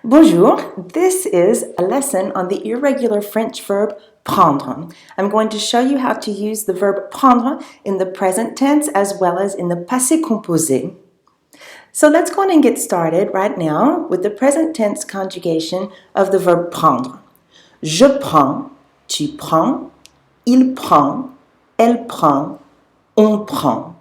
Bonjour, this is a lesson on the irregular French verb prendre. I'm going to show you how to use the verb prendre in the present tense as well as in the passé composé. So let's go on and get started right now with the present tense conjugation of the verb prendre. Je prends, tu prends, il prend, elle prend, on prend.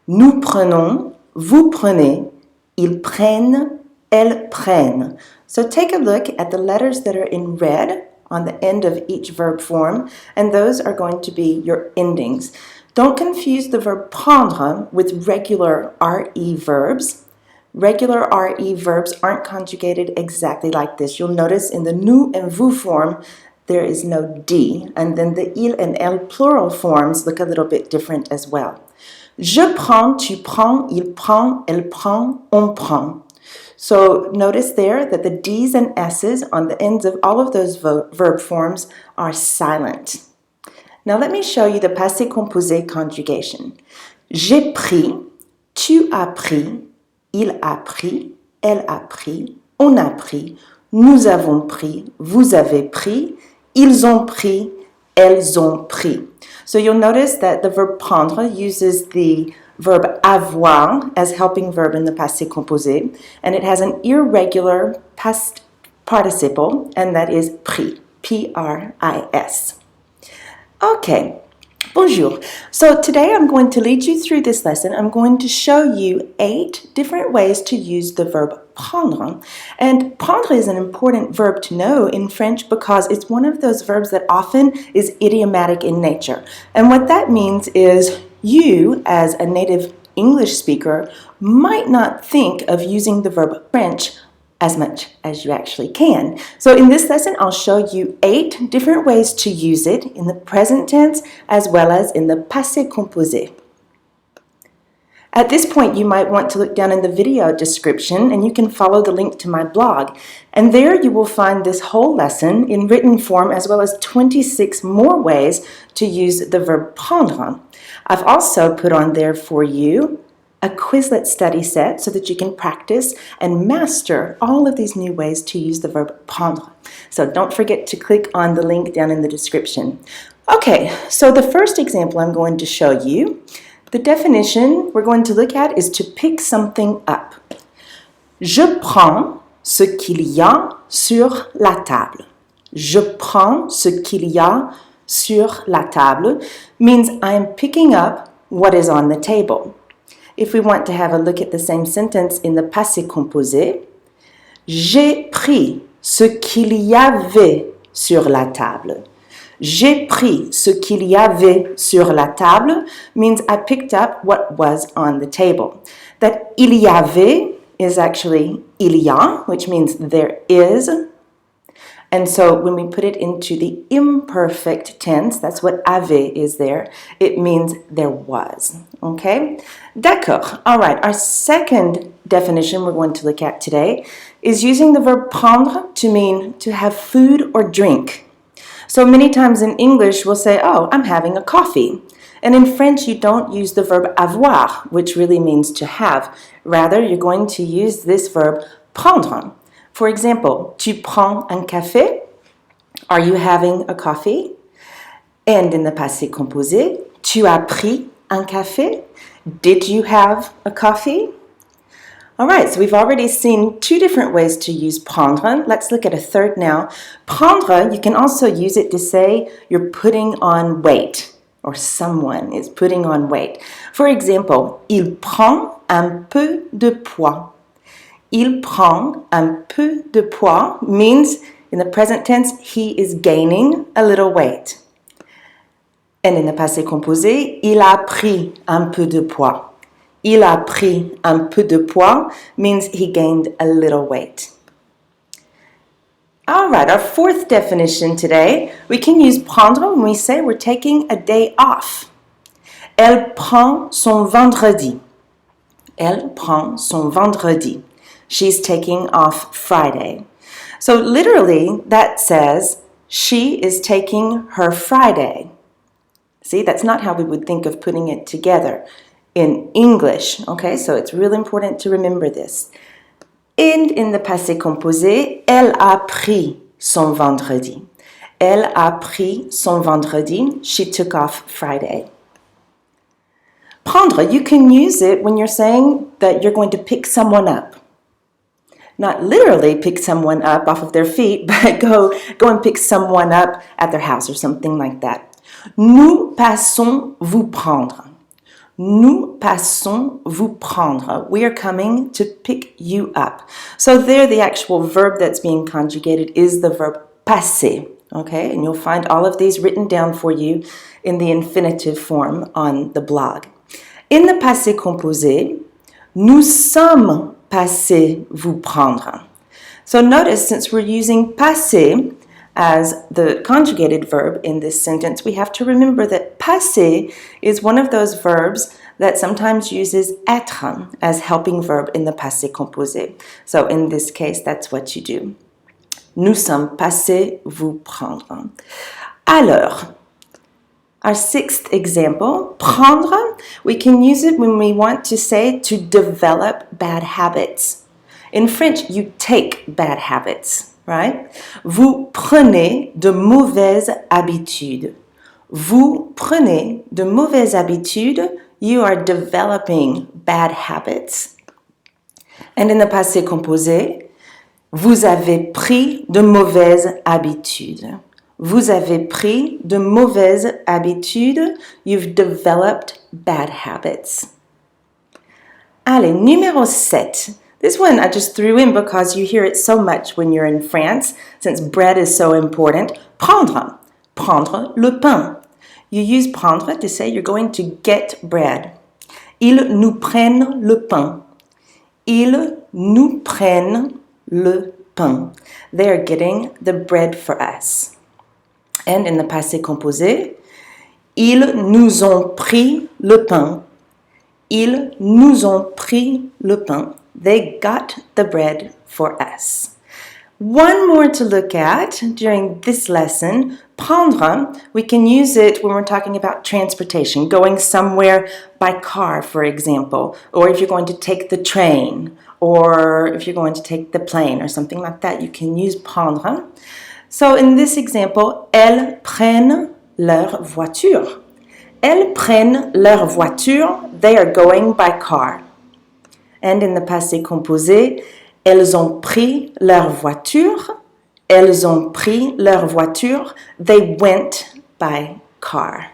Nous prenons, vous prenez, ils prennent, elles prennent. So take a look at the letters that are in red on the end of each verb form, and those are going to be your endings. Don't confuse the verb prendre with regular RE verbs. Regular RE verbs aren't conjugated exactly like this. You'll notice in the nous and vous form, there is no D, and then the il and elle plural forms look a little bit different as well. Je prends, tu prends, il prend, elle prend, on prend. So notice there that the D's and S's on the ends of all of those verb forms are silent. Now let me show you the passé composé conjugation. J'ai pris, tu as pris, il a pris, elle a pris, on a pris, nous avons pris, vous avez pris, ils ont pris, elles ont pris. So you'll notice that the verb prendre uses the verb avoir as helping verb in the passé composé, and it has an irregular past participle, and that is pris, P-R-I-S. Okay, bonjour. So today I'm going to lead you through this lesson. I'm going to show you 8 different ways to use the verb prendre. And prendre is an important verb to know in French because it's one of those verbs that often is idiomatic in nature. And what that means is you, as a native English speaker, might not think of using the verb French as much as you actually can. So in this lesson, I'll show you 8 different ways to use it in the present tense as well as in the passé composé. At this point, you might want to look down in the video description and you can follow the link to my blog. And there you will find this whole lesson in written form as well as 26 more ways to use the verb prendre. I've also put on there for you a Quizlet study set so that you can practice and master all of these new ways to use the verb prendre. So don't forget to click on the link down in the description. Okay, so the first example I'm going to show you, the definition we're going to look at is to pick something up. Je prends ce qu'il y a sur la table. Je prends ce qu'il y a sur la table means I'm picking up what is on the table. If we want to have a look at the same sentence in the passé composé, j'ai pris ce qu'il y avait sur la table. J'ai pris ce qu'il y avait sur la table means I picked up what was on the table. That il y avait is actually il y a, which means there is. And so when we put it into the imperfect tense, that's what avait is there, it means there was. Okay? D'accord. All right, our second definition we're going to look at today is using the verb prendre to mean to have food or drink. So many times in English we'll say, oh, I'm having a coffee. And in French you don't use the verb avoir, which really means to have. Rather, you're going to use this verb prendre. For example, tu prends un café? Are you having a coffee? And in the passé composé, tu as pris un café? Did you have a coffee? All right, so we've already seen 2 different ways to use prendre. Let's look at a third now. Prendre, you can also use it to say you're putting on weight, or someone is putting on weight. For example, il prend un peu de poids. Il prend un peu de poids means, in the present tense, he is gaining a little weight. And in the passé composé, il a pris un peu de poids. Il a pris un peu de poids means he gained a little weight. All right, our fourth definition today, we can use prendre when we say we're taking a day off. Elle prend son vendredi. Elle prend son vendredi. She's taking off Friday. So literally, that says she is taking her Friday. See, that's not how we would think of putting it together in English. Okay, so it's really important to remember this. And in the passé composé, elle a pris son vendredi. Elle a pris son vendredi. She took off Friday. Prendre, you can use it when you're saying that you're going to pick someone up. Not literally pick someone up off of their feet, but go and pick someone up at their house or something like that. Nous passons vous prendre. Nous passons vous prendre. We are coming to pick you up. So there, the actual verb that's being conjugated is the verb passer. Okay, and you'll find all of these written down for you in the infinitive form on the blog. In the passé composé, nous sommes passés vous prendre. So notice, since we're using passé as the conjugated verb in this sentence, we have to remember that passé is one of those verbs that sometimes uses être as helping verb in the passé composé. So in this case, that's what you do. Nous sommes passés vous prendre. Alors, our sixth example, prendre, we can use it when we want to say to develop bad habits. In French, you take bad habits, right? Vous prenez de mauvaises habitudes. Vous prenez de mauvaises habitudes. You are developing bad habits. And in the passé composé, vous avez pris de mauvaises habitudes. Vous avez pris de mauvaises habitudes. You've developed bad habits. Allez, numéro 7. This one I just threw in because you hear it so much when you're in France, since bread is so important. Prendre. Prendre le pain. You use prendre to say you're going to get bread. Ils nous prennent le pain. Ils nous prennent le pain. They are getting the bread for us. And in the passé composé, ils nous ont pris le pain. Ils nous ont pris le pain. They got the bread for us. One more to look at during this lesson. Prendre, we can use it when we're talking about transportation, going somewhere by car, for example, or if you're going to take the train, or if you're going to take the plane or something like that, you can use prendre. So in this example, elles prennent leur voiture. Elles prennent leur voiture. They are going by car. And in the passé composé, elles ont pris leur voiture. Elles ont pris leur voiture. They went by car.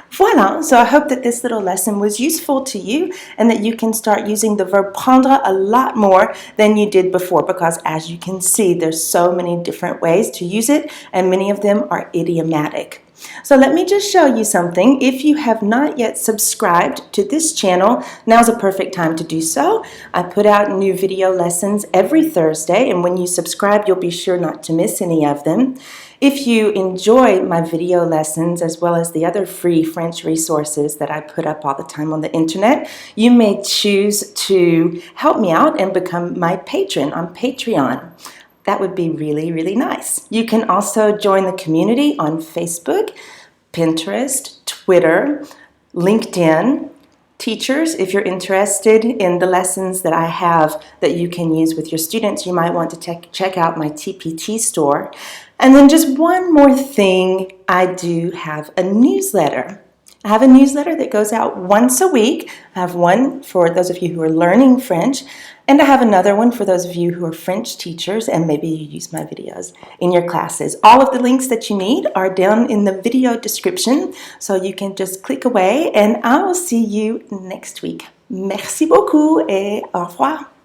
Voila, so I hope that this little lesson was useful to you and that you can start using the verb prendre a lot more than you did before, because as you can see, there's so many different ways to use it and many of them are idiomatic. So let me just show you something. If you have not yet subscribed to this channel, now's a perfect time to do so. I put out new video lessons every Thursday, and when you subscribe, you'll be sure not to miss any of them. If you enjoy my video lessons as well as the other free French resources that I put up all the time on the internet, you may choose to help me out and become my patron on Patreon. That would be really, really nice. You can also join the community on Facebook, Pinterest, Twitter, LinkedIn. Teachers, if you're interested in the lessons that I have that you can use with your students, you might want to check out my TPT store. And then just one more thing, I do have a newsletter. I have a newsletter that goes out once a week. I have one for those of you who are learning French, and I have another one for those of you who are French teachers and maybe you use my videos in your classes. All of the links that you need are down in the video description, so you can just click away, and I will see you next week. Merci beaucoup et au revoir.